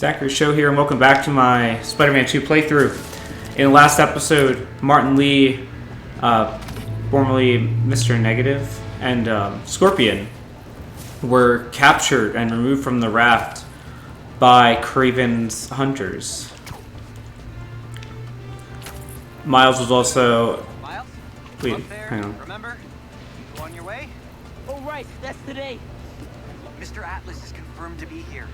Thackeray Show here, and welcome back to my Spider-Man 2 playthrough. In the last episode, Martin Li, formerly Mr. Negative, and Scorpion were captured and removed from the raft by Kraven's hunters. Miles was also... Miles? Wait, Up there, hang on. remember? You on your way? Oh, right, that's today. Mr. Atlas is confirmed to be here.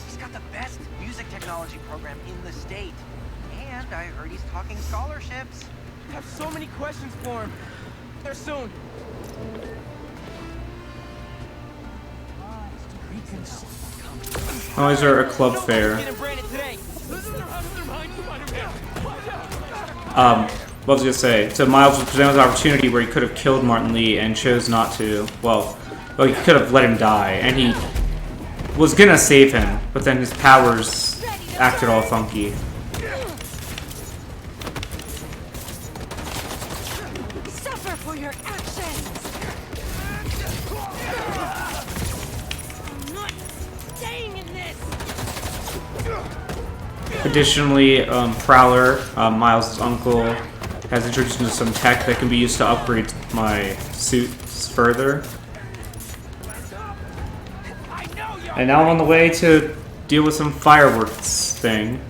He's got the best music technology program in the state. And I heard he's talking scholarships. I have so many questions for him. There soon. Oh, is there a club fair? What was I gonna say? So Miles was presented with an opportunity where he could have killed Martin Li and chose not to. Well, he could have let him die, and he was gonna save him, but then his powers acted all funky. Suffer for your actions. I'm not staying in this. Additionally, Prowler, Miles' uncle, has introduced me to some tech that can be used to upgrade my suits further. And now I'm on the way to deal with some fireworks thing.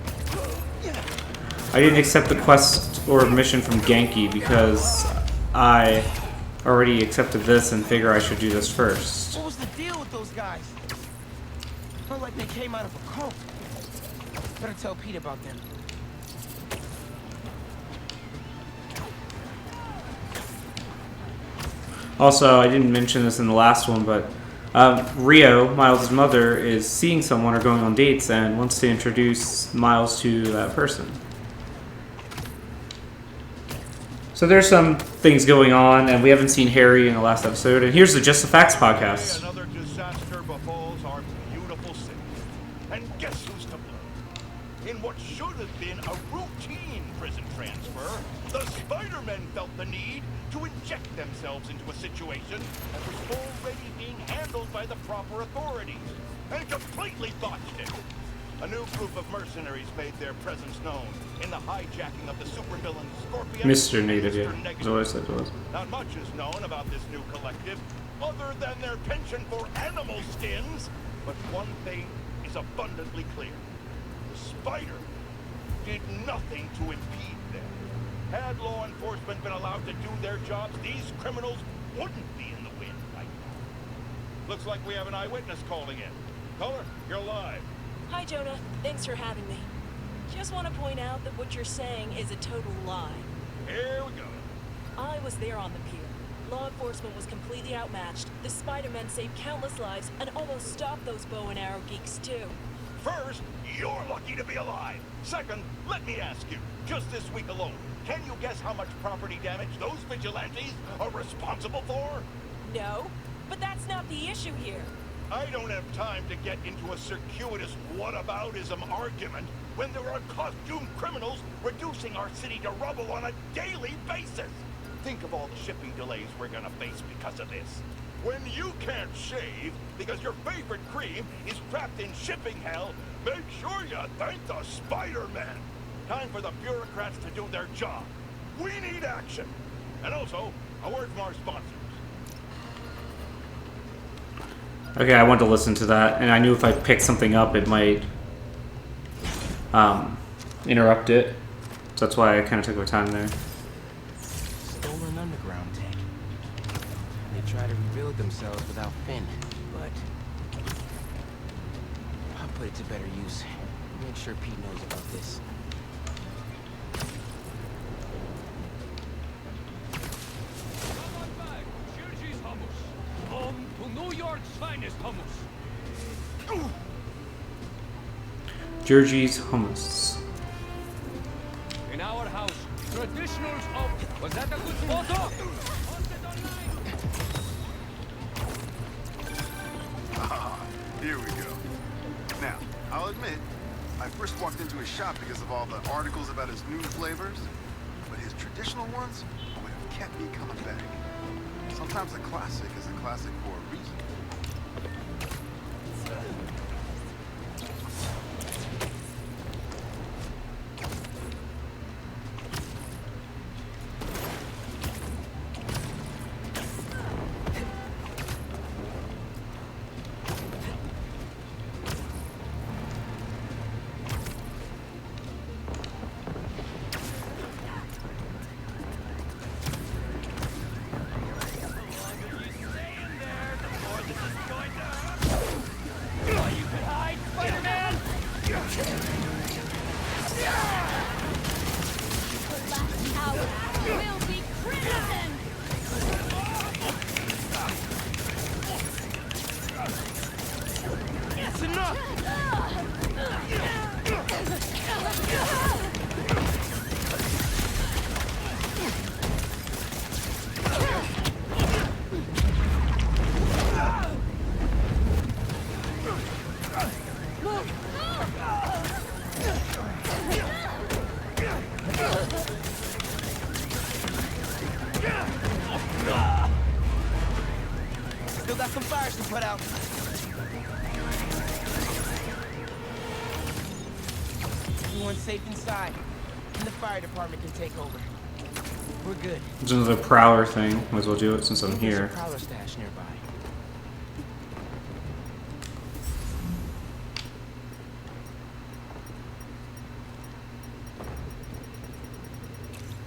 I didn't accept the quest or mission from Genki because I already accepted this and figure I should do this first. What was the deal with those guys? Felt like they came out of a cult. Better tell Pete about them. Also, I didn't mention this in the last one, but Rio, Miles' mother, is seeing someone or going on dates and wants to introduce Miles to that person. So there's some things going on, and we haven't seen Harry in the last episode. And here's the Just the Facts podcast. Another disaster befalls our beautiful city. And guess who's to blame? In what should have been a routine prison transfer, the Spider-Men felt the need to inject themselves into a situation that was already being handled by the proper authorities, and completely botched it. A new group of mercenaries made their presence known in the hijacking of the supervillain Scorpion. Mr. Native, yeah. Mr. That's what I said it was. Not much is known about this new collective, other than their penchant for animal skins, but one thing is abundantly clear. The Spider did nothing to impede them. Had law enforcement been allowed to do their jobs, these criminals wouldn't be in the wind right now. Looks like we have an eyewitness calling in. Caller, you're live. Hi, Jonah. Thanks for having me. Just want to point out that what you're saying is a total lie. Here we go. I was there on the pier. Law enforcement was completely outmatched. The Spider-Men saved countless lives and almost stopped those bow and arrow geeks, too. First, you're lucky to be alive. Second, let me ask you, just this week alone, can you guess how much property damage those vigilantes are responsible for? No, but that's not the issue here. I don't have time to get into a circuitous whataboutism argument when there are costumed criminals reducing our city to rubble on a daily basis. Think of all the shipping delays we're gonna face because of this. When you can't shave because your favorite cream is trapped in shipping hell, make sure you thank the Spider-Man. Time for the bureaucrats to do their job. We need action. And also, a word from our sponsors. Okay, I wanted to listen to that, and I knew if I picked something up, it might interrupt it. So that's why I kind of took my time there. Stolen underground tank. They try to rebuild themselves without Finn, but I'll put it to better use. Make sure Pete knows about this. New York's finest hummus. Georgie's Hummus. In our house, traditionals of... Was that a good photo? Here we go. Now, I'll admit, I first walked into his shop because of all the articles about his new flavors, but his traditional ones have kept me coming back. Sometimes a classic is a classic for a reason. Still got some fires to put out. Everyone's safe inside, and the fire department can take over. We're good. There's another prowler thing. Might as well do it since I'm There's here. a prowler stash nearby.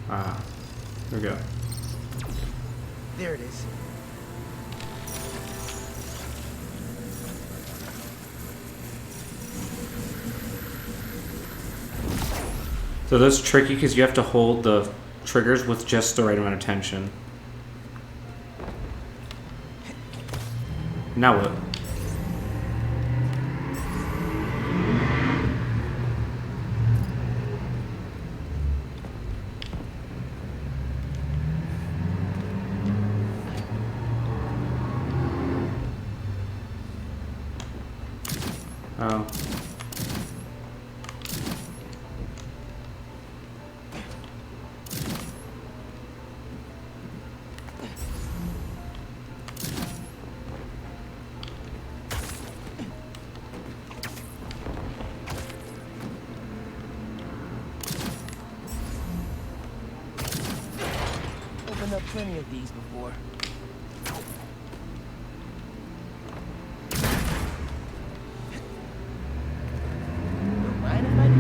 Ah, here we go. There it is. So that's tricky because you have to hold the triggers with just the right amount of tension. Now what? Oh. Opened up plenty of these before. Don't mind if I do?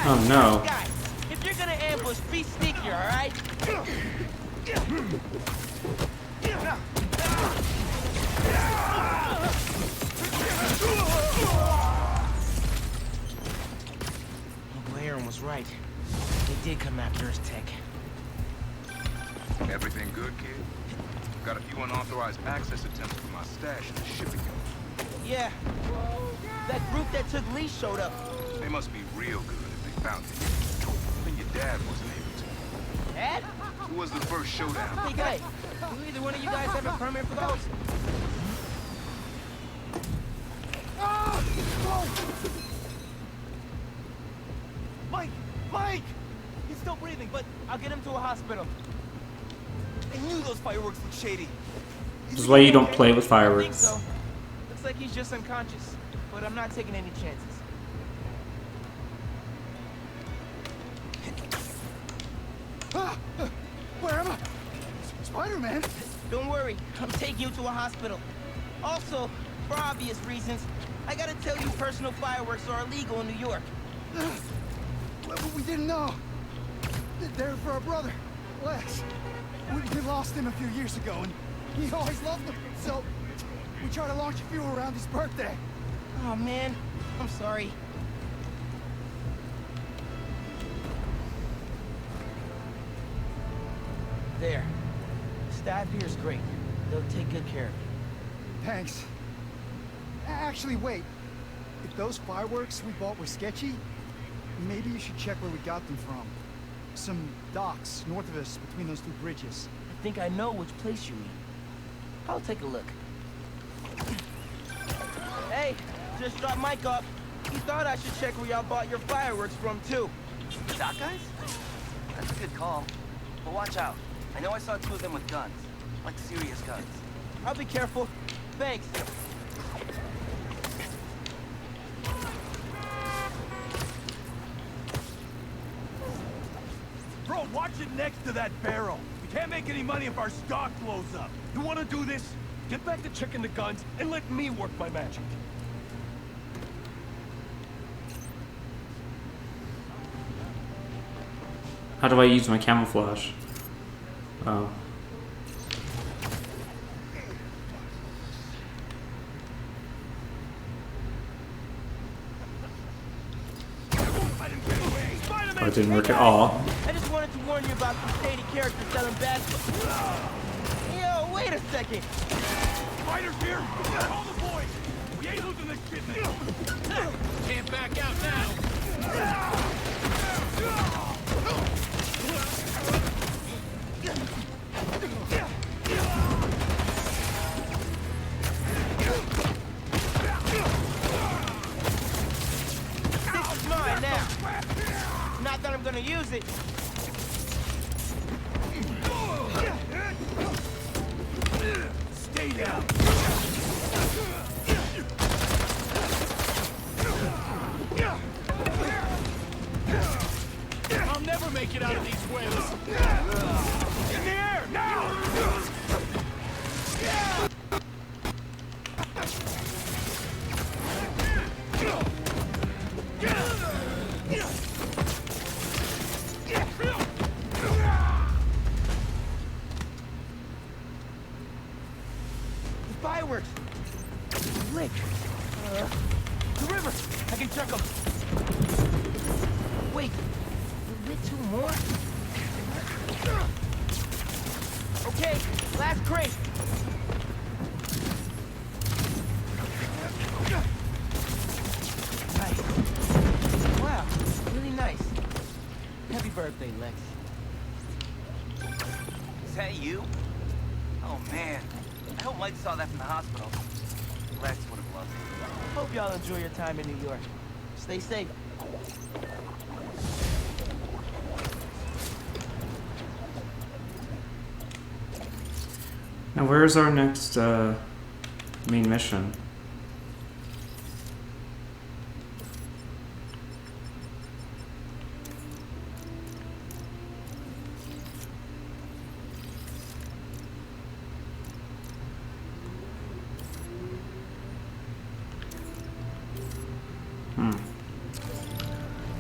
Oh no. Guys, if you're gonna ambush, be sneaky, alright? Uncle Aaron was right. They did come after his tech. Everything good, kid? Got a few unauthorized access attempts to my stash in the shipping yard. Yeah. That group that took Lee showed up. They must be real good if they found it. Even your dad wasn't able to. Dad? Who was the first showdown? Hey, guys. Do either one of you guys have a permit for those? Mike! Mike! He's still breathing, but I'll get him to a hospital. I knew those fireworks looked shady. This is why you don't play with I think fireworks. so. Looks like he's just unconscious, but I'm not taking any chances. Where am I? Spider-Man? Don't worry, I'm taking you to a hospital. Also, for obvious reasons, I gotta tell you personal fireworks are illegal in New York. We didn't know. They're for our brother, Les. We lost him a few years ago, and he always loved them. So, we tried to launch a few around his birthday. Oh man, I'm sorry. There. Staff here is great. They'll take good care of you. Thanks. Actually, wait. If those fireworks we bought were sketchy, maybe you should check where we got them from. Some docks north of us between those two bridges. I think I know which place you mean. I'll take a look. Hey, just dropped Mike off. He thought I should check where y'all bought your fireworks from, too. The dock guys? That's a good call. But watch out. I know I saw two of them with guns. Like serious guns. I'll be careful. Thanks. Bro, watch it next to that barrel. We can't make any money if our stock blows up. You want to do this? Get back to checking the guns and let me work my magic. How do I use my camouflage? Oh. Oh, it didn't work at all. I just wanted to warn you about the shady character selling bad. Yo, wait a second. Fighters here! Call the boys! We ain't losing this shit, man! Can't back out now! This is mine now. Not that I'm gonna use it. Stay down! I'll never make it out of these waves! In the air, now! The fireworks. Lake. The river. I can check them. Wait. You lit two more? Okay, last crate. Nice. Wow, really nice. Happy birthday, Lex. Is that you? Oh man, I hope Mike saw that from the hospital. Lex would have loved it. Hope y'all enjoy your time in New York. Stay safe. Now, where's our next main mission?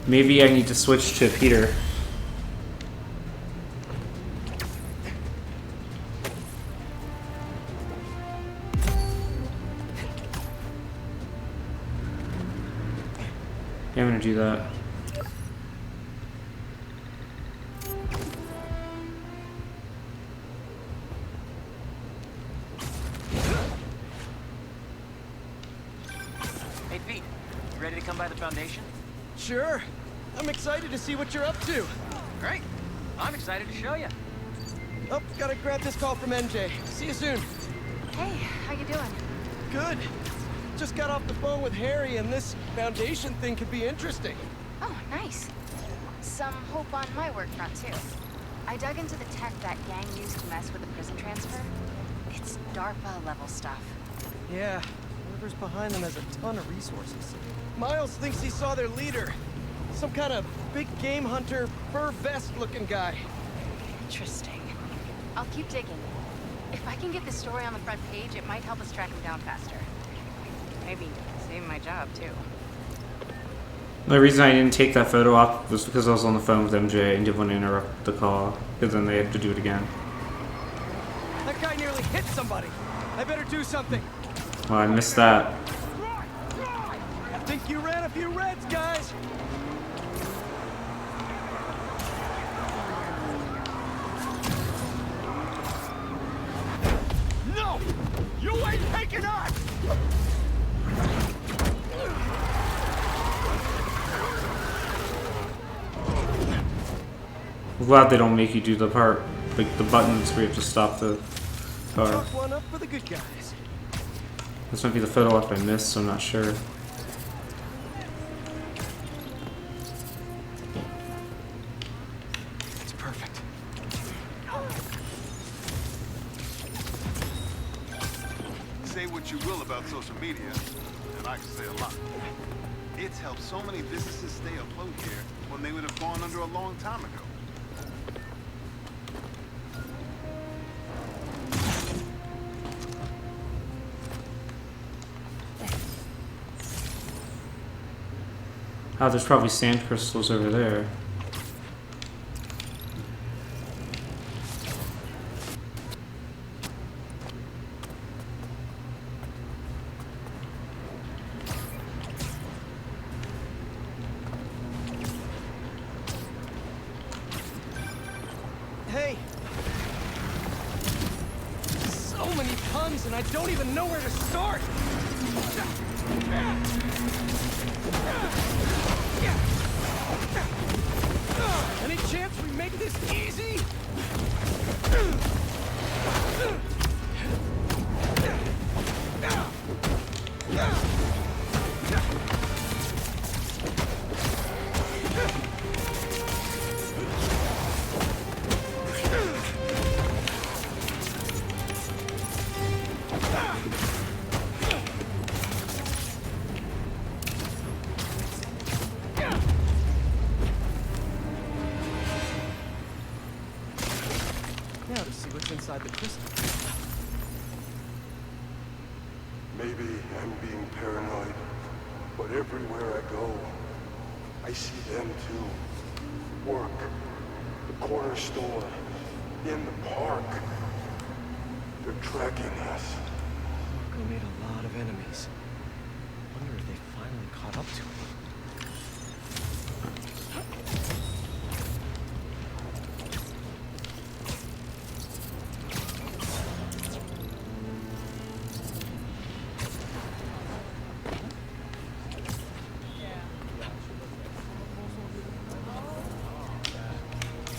Maybe I need to switch to Peter. Yeah, I'm gonna do that. Hey Pete, you ready to come by the Foundation? Sure. I'm excited to see what you're up to. Great. I'm excited to show you. Oh, gotta grab this call from MJ. See you soon. Hey, how you doing? Good. Just got off the phone with Harry, and this Foundation thing could be interesting. Oh, nice. Some hope on my work front, too. I dug into the tech that gang used to mess with the prison transfer. It's DARPA-level stuff. Yeah, whoever's behind them has a ton of resources. Miles thinks he saw their leader. Some kind of big game hunter, fur vest-looking guy. Interesting. I'll keep digging. If I can get this story on the front page, it might help us track him down faster. Maybe save my job, too. The reason I didn't take that photo off was because I was on the phone with MJ and didn't want to interrupt the call, because then they had to do it again. That guy nearly hit somebody. I better do something. Well, I missed that. I think you ran a few reds, guys. No! You ain't taking us! I'm glad they don't make you do the part, like the buttons where you have to stop the car. Chalk one up for the good guys. This might be the photo op I missed, so I'm not sure. It's perfect. Say what you will about social media, and I can say a lot. It's helped so many businesses stay afloat here when they would have gone under a long time ago. Oh, there's probably sand crystals over there. many puns, and I don't even know where to start! Any chance we make this easy? Now to see what's inside the crystal. Maybe I'm being paranoid, but everywhere I go, I see them too. Work, the corner store, in the park. They're tracking us. Marco made a lot of enemies. Wonder if they finally caught up to him.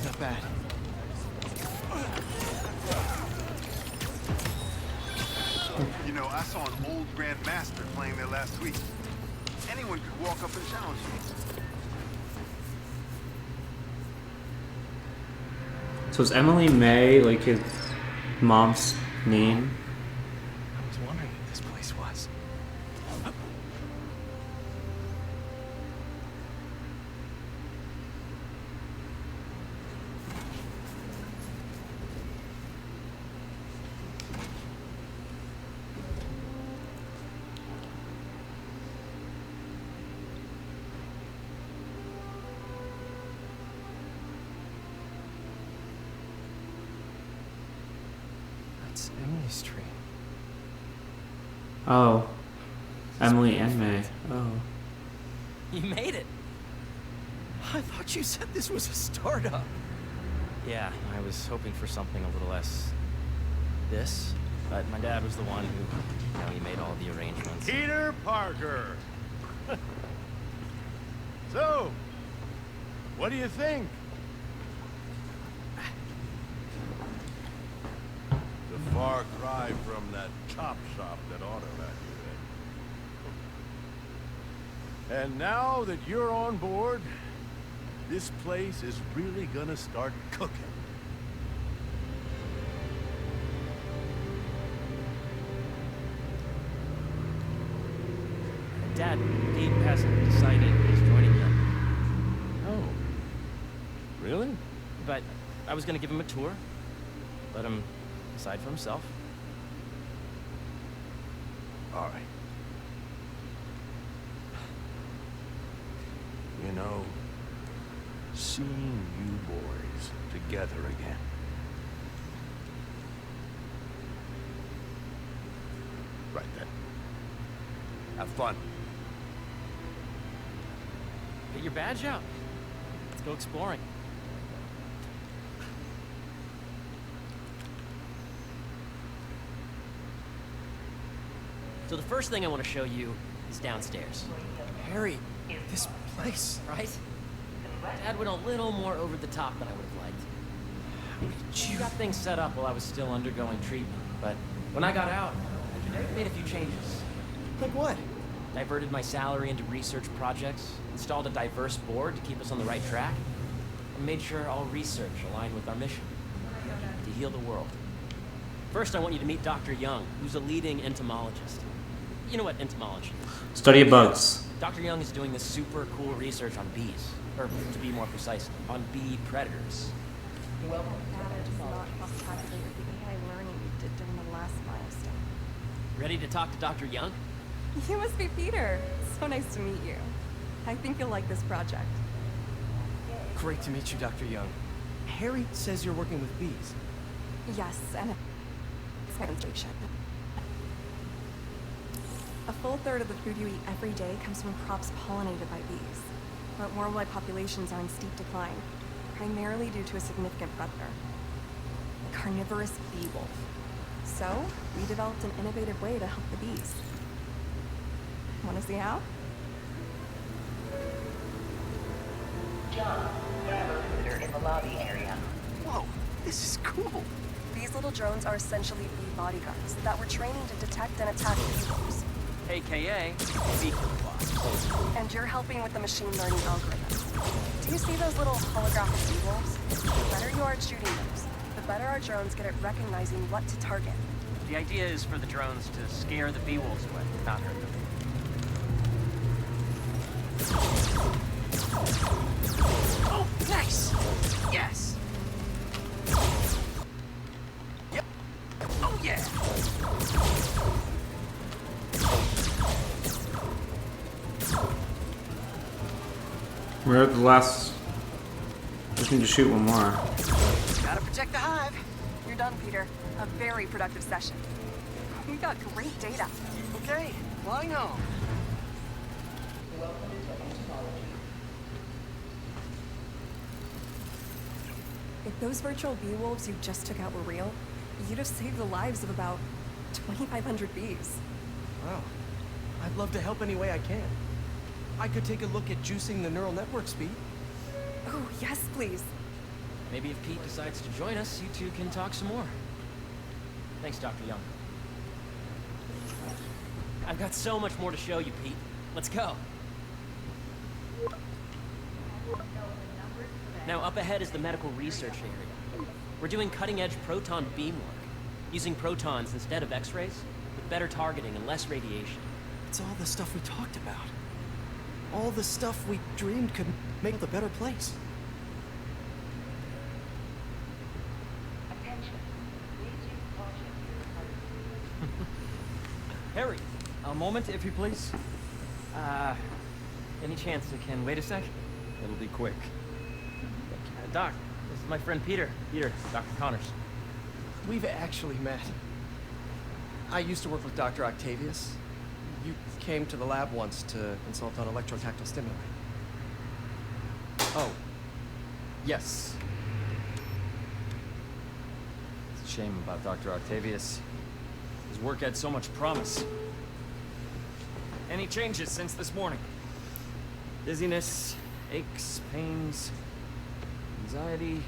Not bad. You know, I saw an old Grand Master playing there last week. Anyone could walk up and challenge me. So is Emily May like his mom's name? I was wondering what this place was. That's Emily's tree. Oh. Emily and May. Oh. You made it. I thought you said this was a startup. Yeah, I was hoping for something a little less this, but my dad was the one who, he made all the arrangements. Peter Parker! So, what do you think? The far cry from that chop shop that automat you in. And now that you're on board, this place is really gonna start cooking. Dad, Pete hasn't decided he's joining yet. Oh. Really? But I was gonna give him a tour. Let him decide for himself. All right. You know, seeing you boys together again. Right then. Have fun. Get your badge out. Let's go exploring. So the first thing I want to show you is downstairs. Harry, this place. Right? Dad went a little more over the top than I would have liked. He got things set up while I was still undergoing treatment, but when I got out, I made a few changes. Like what? Diverted my salary into research projects, installed a diverse board to keep us on the right track, and made sure all research aligned with our mission, to heal the world. First, I want you to meet Dr. Young, who's a leading entomologist. You know what entomology is? Study of bugs. Dr. Young is doing this super cool research on bees, or to be more precise, on bee predators. That is not possibly repeating my learning you did during the last milestone. Ready to talk to Dr. Young? You must be Peter. So nice to meet you. I think you'll like this project. Great to meet you, Dr. Young. Harry says you're working with bees. Yes, and a sensation. A full third of the food you eat every day comes from crops pollinated by bees. But worldwide populations are in steep decline, primarily due to a significant predator. The carnivorous bee wolf. So, we developed an innovative way to help the bees. Want to see how? John, grab a visitor in the lobby area. Whoa, this is cool. These little drones are essentially bee bodyguards that were training to detect and attack beekeepers. AKA, beekeeper boss. And you're helping with the machine learning algorithm. Do you see those little holographic bee wolves? The better you are at shooting those, the better our drones get at recognizing what to target. The idea is for the drones to scare the bee wolves away, not hurt them. Oh, nice! Yes! Yep. Oh, yeah! We're at the last. Just need to shoot one more. Gotta protect the hive. You're done, Peter. A very productive session. We got great data. Okay, flying home. If those virtual bee wolves you just took out were real, you'd have saved the lives of about 2,500 bees. Wow. I'd love to help any way I can. I could take a look at juicing the neural network speed. Oh, yes, please. Maybe if Pete decides to join us, you two can talk some more. Thanks, Dr. Young. I've got so much more to show you, Pete. Let's go. Now, up ahead is the medical research area. We're doing cutting-edge proton beam work, using protons instead of X-rays, with better targeting and less radiation. It's all the stuff we talked about. All the stuff we dreamed could make the better place. Harry, a moment, if you please. Any chance you can wait a sec? It'll be quick. Doc, this is my friend Peter. Peter, Dr. Connors. We've actually met. I used to work with Dr. Octavius. You came to the lab once to consult on electrotactile stimuli. Oh. Yes. It's a shame about Dr. Octavius. His work had so much promise. Any changes since this morning? Dizziness, aches, pains, anxiety,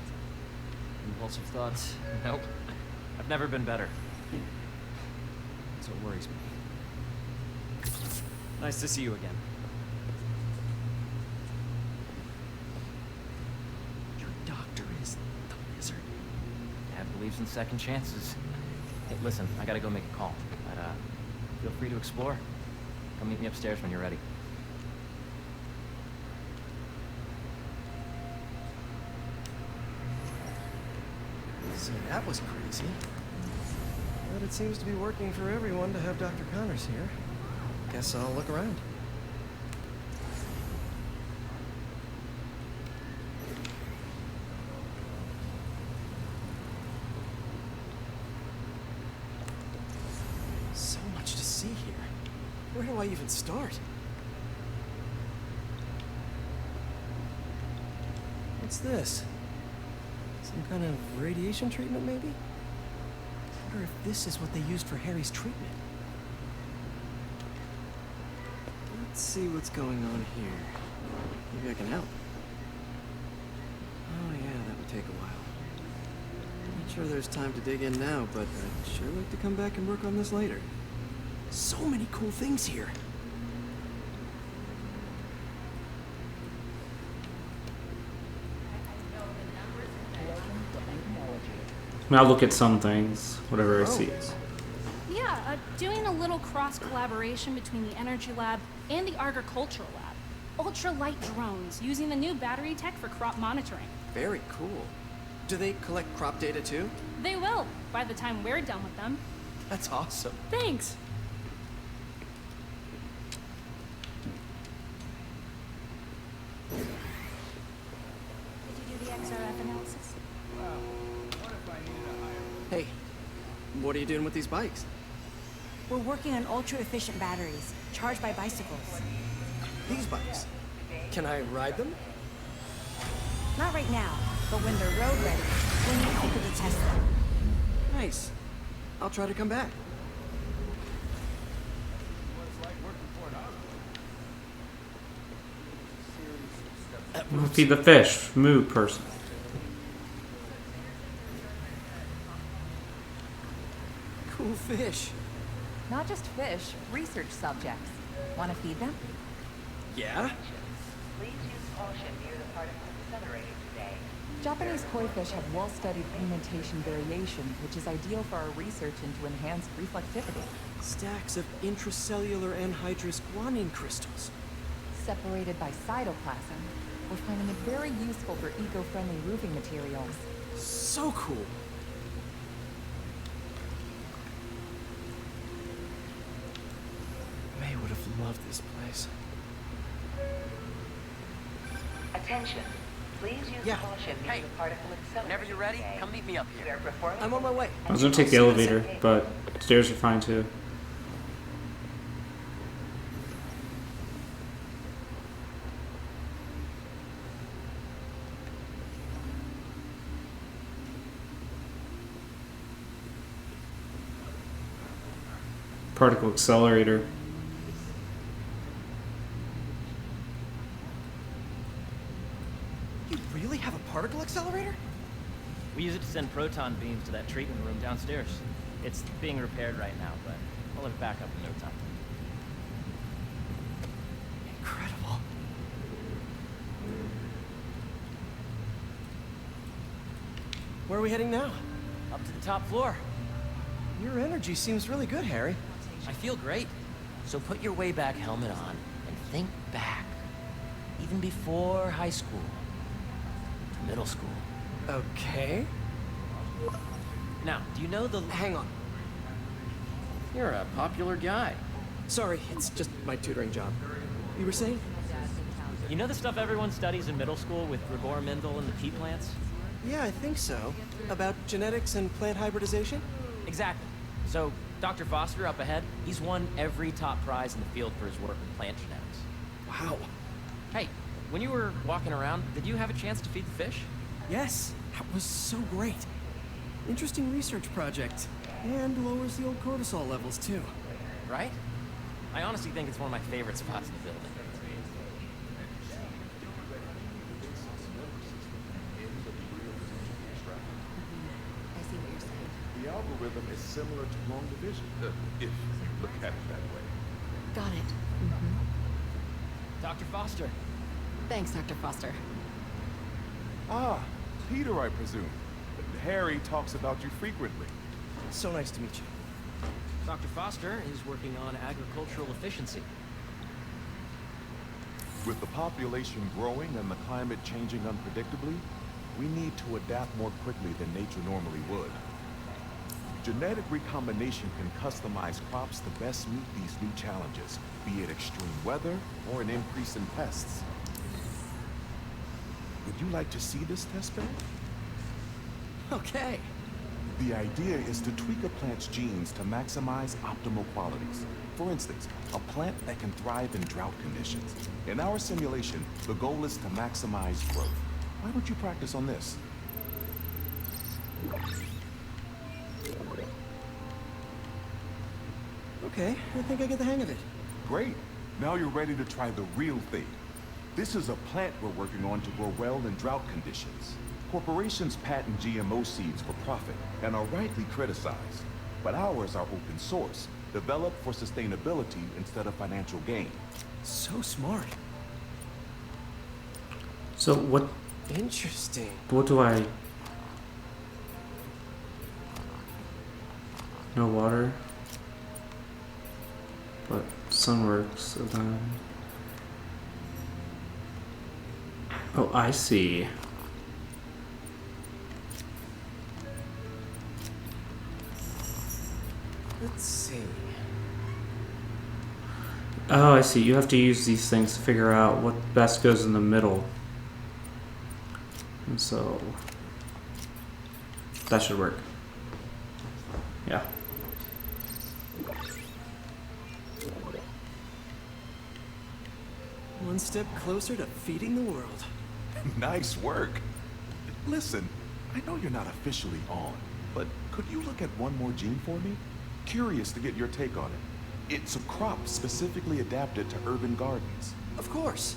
impulsive thoughts? Nope. I've never been better. That's what worries me. Nice to see you again. Your doctor is the wizard. Dad believes in second chances. Hey, listen, I gotta go make a call. But, feel free to explore. Come meet me upstairs when you're ready. So that was crazy. But it seems to be working for everyone to have Dr. Connors here. Guess I'll look around. So much to see here. Where do I even start? What's this? Some kind of radiation treatment, maybe? I wonder if this is what they used for Harry's treatment. Let's see what's going on here. Maybe I can help. Oh yeah, that would take a while. Not sure there's time to dig in now, but I'd sure like to come back and work on this later. So many cool things here. I'll look at some things, whatever I see. Yeah, doing a little cross-collaboration between the Energy Lab and the Agricultural Lab. Ultra-light drones using the new battery tech for crop monitoring. Very cool. Do they collect crop data too? They will, by the time we're done with them. That's awesome. Thanks. Did you do the XRF analysis? Hey, what are you doing with these bikes? We're working on ultra-efficient batteries, charged by bicycles. These bikes? Can I ride them? Not right now, but when they're road ready, we'll need people to test them. Nice. I'll try to come back. Feed the fish. Moo person. Cool fish. Not just fish, research subjects. Want to feed them? Yeah? Please use caution near the particle accelerator today. Japanese koi fish have well-studied pigmentation variation, which is ideal for our research into enhanced reflectivity. Stacks of intracellular anhydrous guanine crystals. Separated by cytoplasm, we're finding it very useful for eco-friendly roofing materials. So cool. May would have loved this place. Attention. Please use caution near the particle accelerator. Whenever you're ready, come meet me up here. I'm on my way. I was gonna take the elevator, but stairs are fine too. Particle accelerator. You really have a particle accelerator? We use it to send proton beams to that treatment room downstairs. It's being repaired right now, but I'll let it back up in no time. Incredible. Where are we heading now? Up to the top floor. Your energy seems really good, Harry. I feel great. So put your Wayback helmet on and think back. Even before high school. To middle school. Okay. Now, do you know the... Hang on. You're a popular guy. Sorry, it's just my tutoring job. You were saying? You know the stuff everyone studies in middle school with Gregor Mendel and the pea plants? Yeah, I think so. About genetics and plant hybridization? Exactly. So, Dr. Foster up ahead, he's won every top prize in the field for his work in plant genetics. Wow. Hey, when you were walking around, did you have a chance to feed the fish? Yes, that was so great. Interesting research project. And lowers the old cortisol levels, too. Right? I honestly think it's one of my favorite spots in the building. The algorithm is similar to long division, if you look at it that way. Got it. Dr. Foster. Thanks, Dr. Foster. Ah, Peter, I presume. Harry talks about you frequently. So nice to meet you. Dr. Foster is working on agricultural efficiency. With the population growing and the climate changing unpredictably, we need to adapt more quickly than nature normally would. Genetic recombination can customize crops to best meet these new challenges, be it extreme weather or an increase in pests. Would you like to see this test bed? Okay. The idea is to tweak a plant's genes to maximize optimal qualities. For instance, a plant that can thrive in drought conditions. In our simulation, the goal is to maximize growth. Why don't you practice on this? Okay, I think I get the hang of it. Great. Now you're ready to try the real thing. This is a plant we're working on to grow well in drought conditions. Corporations patent GMO seeds for profit and are rightly criticized. But ours are open source, developed for sustainability instead of financial gain. So smart. So what? Interesting. What do I? No water. But sun works, so then. Oh, I see. Let's see. Oh, I see. You have to use these things to figure out what best goes in the middle. And so that should work. Yeah. One step closer to feeding the world. Nice work. Listen, I know you're not officially on, but Could you look at one more gene for me? Curious to get your take on it. It's a crop specifically adapted to urban gardens. Of course.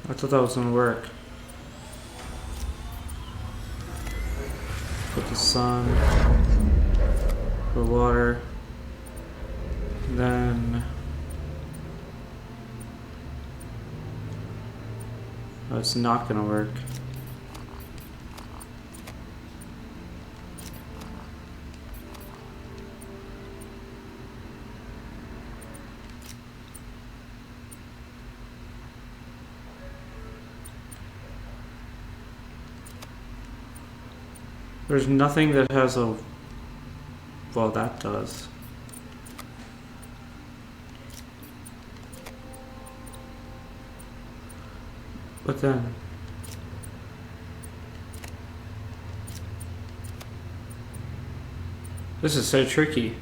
I thought that was gonna work. Put the sun, put water, then oh, it's not gonna work. There's nothing that has a... Well, that does. But then... This is so tricky.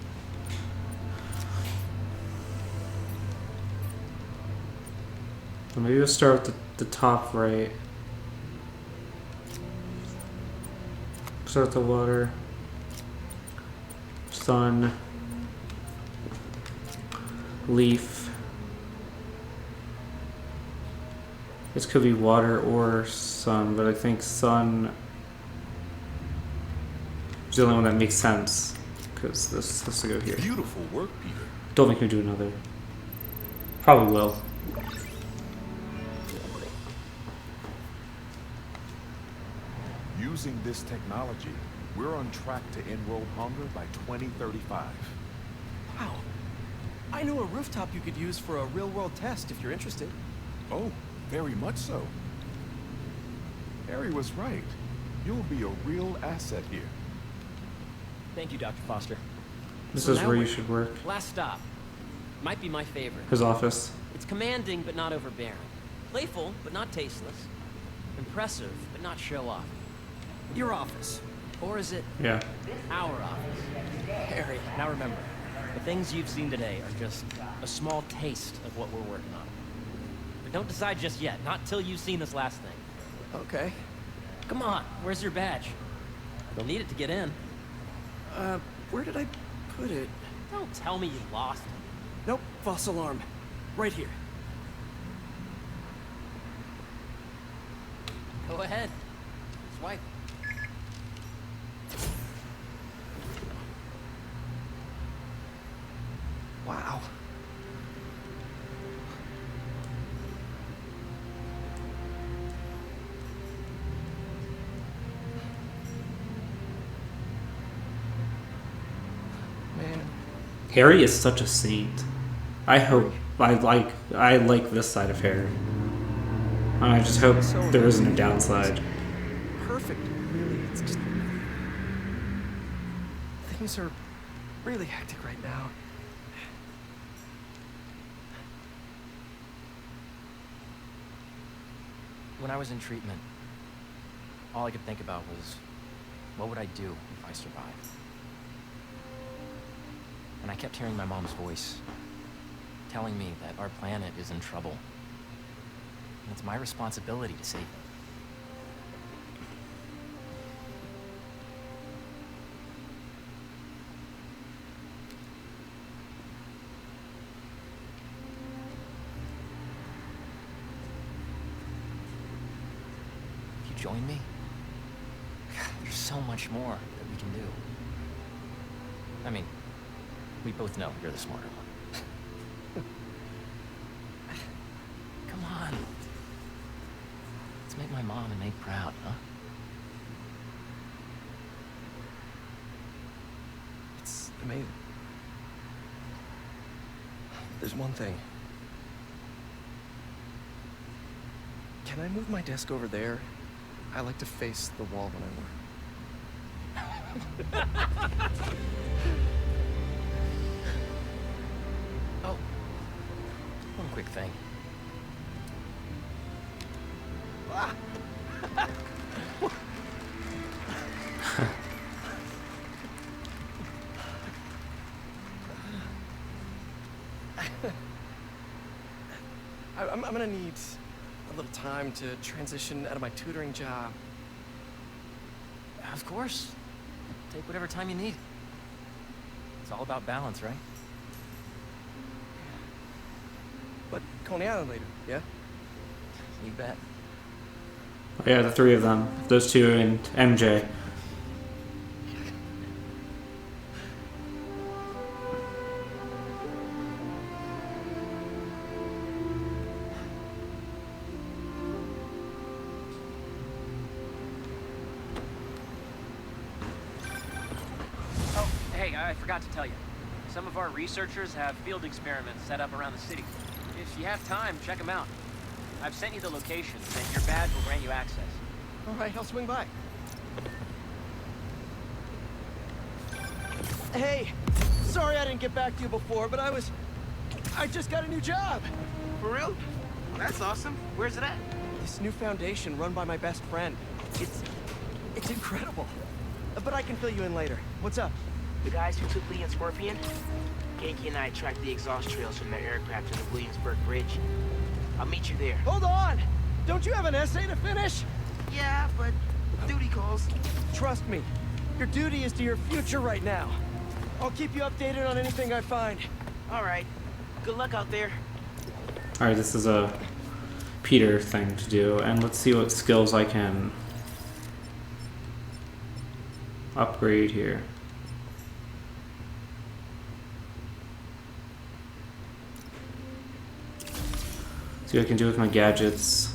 So maybe we'll start with the top right. Start the water, sun, leaf. This could be water or sun, but I think sun is the only one that makes sense because this has to go here. Beautiful work, Peter. Don't make me do another. Probably will. Using this technology, we're on track to end world hunger by 2035. Wow. I know a rooftop you could use for a real-world test if you're interested. Oh, very much so. Harry was right. You'll be a real asset here. Thank you, Dr. Foster. This So is now where you we're- should work. Last stop. Might be my favorite. His office. It's commanding, but not overbearing. Playful, but not tasteless. Impressive, but not show-off. Your office. Or is it Yeah. our office? Harry, now remember, the things you've seen today are just a small taste of what we're working on. But don't decide just yet, not till you've seen this last thing. Okay. Come on, where's your badge? You'll need it to get in. Where did I put it? Don't tell me you lost it. Nope, false alarm. Right here. Go ahead. Swipe. Wow. Man. Harry is such a saint. I hope I like this side of Harry. And I just hope there isn't a downside. Perfect, really. It's just... Things are really hectic right now. When I was in treatment, all I could think about was, what would I do if I survived? And I kept hearing my mom's voice, telling me that our planet is in trouble. And it's my responsibility to save it. If you join me, there's so much more that we can do. I mean, we both know you're the smarter one. Come on. Let's make my mom and Nate proud, huh? It's amazing. There's one thing. Can I move my desk over there? I like to face the wall when I work. Oh, one quick thing. gonna need a little time to transition out of my tutoring job. Of course. Take whatever time you need. It's all about balance, right? But Coney Island later, yeah? You bet. Yeah, the three of them. Those two and MJ. Oh, hey, I forgot to tell you. Some of our researchers have field experiments set up around the city. If you have time, check them out. I've sent you the locations, and your badge will grant you access. All right, I'll swing by. Hey, sorry I didn't get back to you before, but I just got a new job. For real? Well, that's awesome. Where's it at? This new foundation run by my best friend. It's incredible. But I can fill you in later. What's up? The guys who took Lee and Scorpion? Genki and I tracked the exhaust trails from their aircraft to the Williamsburg Bridge. I'll meet you there. Hold on! Don't you have an essay to finish? Yeah, but duty calls. Trust me, your duty is to your future right now. I'll keep you updated on anything I find. All right. Good luck out there. Alright, this is a Peter thing to do, and let's see what skills I can upgrade here. See what I can do with my gadgets.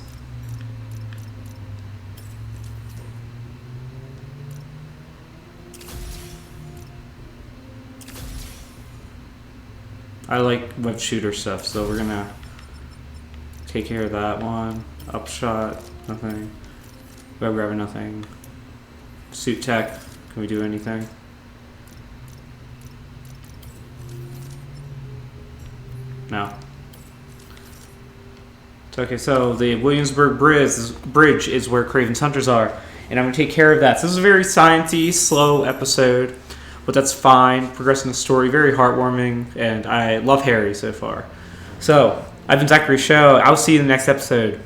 I like web shooter stuff, so we're gonna take care of that one. Upshot, nothing. Web grabber, nothing. Suit tech, can we do anything? No. Okay, so the Williamsburg Bridge is where Kraven's hunters are, and I'm going to take care of that. So this is a very sciencey, slow episode, but that's fine. Progressing the story, very heartwarming, and I love Harry so far. So, I've been Zachary Show. I'll see you in the next episode.